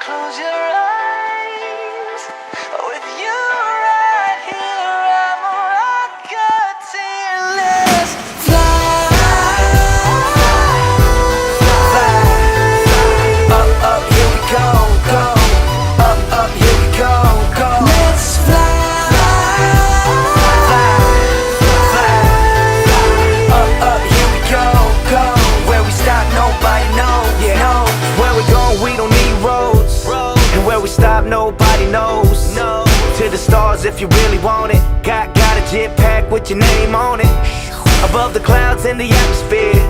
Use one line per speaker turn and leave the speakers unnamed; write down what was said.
Close your eyes. With you right here, I'm a rocketeer. Let's fly. Up, up, here we go, go. Up, up, here we go, go. Let's fly. Up, up, here we go, go. Where we stop, nobody knows. Yeah, no. Where we going, we don't need roads. And where we stop, nobody knows. No. To the stars if you really want it. Got a jet pack with your name on it. Above the clouds in the atmosphere.